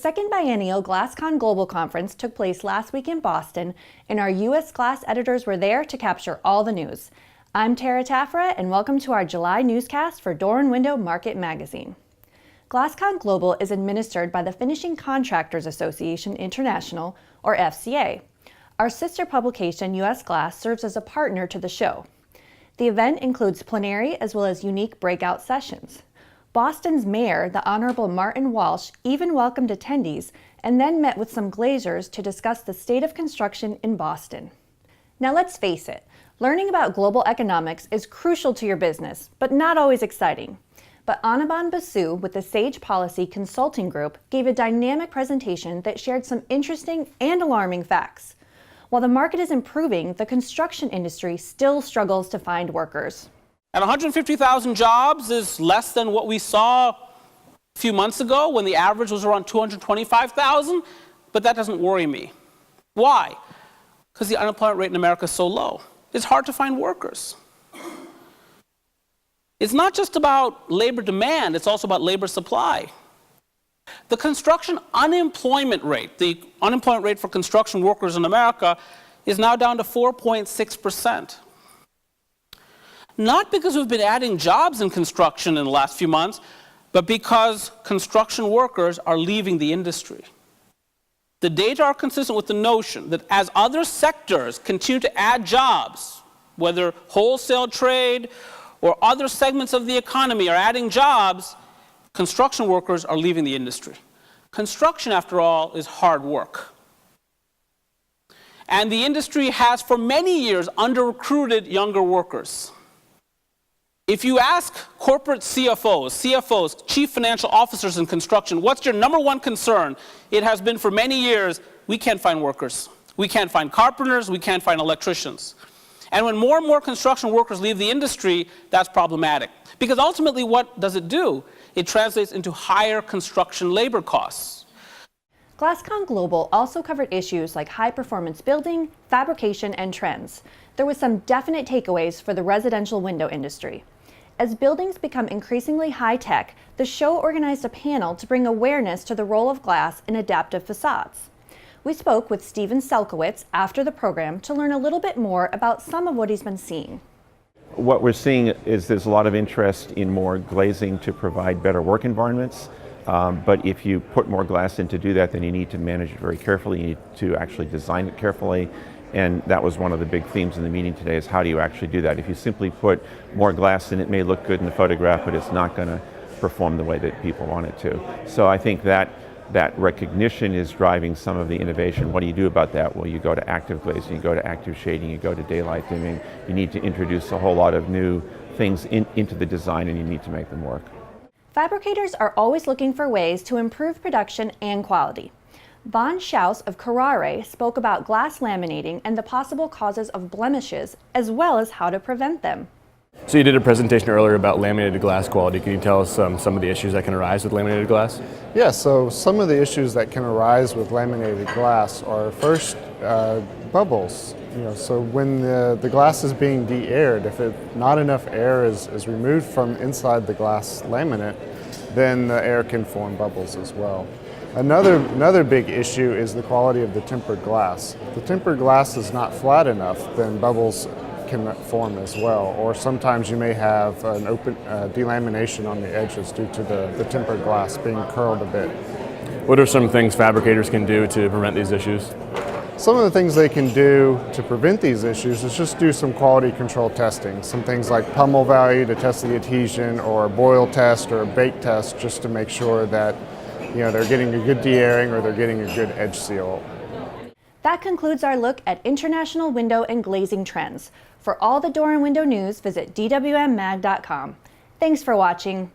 second biennial GlassCon Global conference took place last week in Boston, and our U.S. Glass editors were there to capture all the news. I'm Tara Tafra, and welcome to our July newscast for Door and Window Market Magazine. GlassCon Global is administered by the Finishing Contractors Association International, or FCA. Our sister publication, U.S. Glass, serves as a partner to the show. The event includes plenary as well as unique breakout sessions. Boston's mayor, the Honorable Martin Walsh, even welcomed attendees and then met with some glaziers to discuss the state of construction in Boston. Now let's face it, learning about global economics is crucial to your business, but not always exciting. But Anirban Basu with the Sage Policy Consulting Group gave a dynamic presentation that shared some interesting and alarming facts. While the market is improving, the construction industry still struggles to find workers. And 150,000 jobs is less than what we saw a few months ago when the average was around 225,000, but that doesn't worry me. Why? Because the unemployment rate in America is so low. It's hard to find workers. It's not just about labor demand, it's also about labor supply. The construction unemployment rate, the unemployment rate for construction workers in America, is now down to 4.6%. Not because we've been adding jobs in construction in the last few months, but because construction workers are leaving the industry. The data are consistent with the notion that as other sectors continue to add jobs, whether wholesale trade or other segments of the economy are adding jobs, construction workers are leaving the industry. Construction, after all, is hard work. And the industry has for many years under-recruited younger workers. If you ask corporate CFOs, chief financial officers in construction, what's your number one concern? It has been for many years, we can't find workers. We can't find carpenters, we can't find electricians. And when more and more construction workers leave the industry, that's problematic. Because ultimately, what does it do? It translates into higher construction labor costs. GlassCon Global also covered issues like high-performance building, fabrication, and trends. There was some definite takeaways for the residential window industry. As buildings become increasingly high-tech, the show organized a panel to bring awareness to the role of glass in adaptive facades. We spoke with Steven Selkowitz after the program to learn a little bit more about some of what he's been seeing. What we're seeing is there's a lot of interest in more glazing to provide better work environments. But if you put more glass in to do that, then you need to manage it very carefully. You need to actually design it carefully. And that was one of the big themes in the meeting today, is how do you actually do that? If you simply put more glass in, it may look good in the photograph, but it's not going to perform the way that people want it to. So I think that recognition is driving some of the innovation. What do you do about that? Well, you go to active glazing, you go to active shading, you go to daylight dimming. You need to introduce a whole lot of new things into the design, and you need to make them work. Fabricators are always looking for ways to improve production and quality. Von Schaus of Carrare spoke about glass laminating and the possible causes of blemishes, as well as how to prevent them. So you did a presentation earlier about laminated glass quality. Can you tell us some of the issues that can arise with laminated glass? Yeah, so some of the issues that can arise with laminated glass are first bubbles. So when the glass is being de-aired, if not enough air is removed from inside the glass laminate, then the air can form bubbles as well. Another big issue is the quality of the tempered glass. If the tempered glass is not flat enough, then bubbles can form as well. Or sometimes you may have an open delamination on the edges due to the tempered glass being curled a bit. What are some things fabricators can do to prevent these issues? Some of the things they can do to prevent these issues is just do some quality control testing. Some things like pummel value to test the adhesion, or a boil test or a bake test, just to make sure that they're getting a good de-airing or they're getting a good edge seal. That concludes our look at international window and glazing trends. For all the door and window news, visit dwmmag.com. Thanks for watching.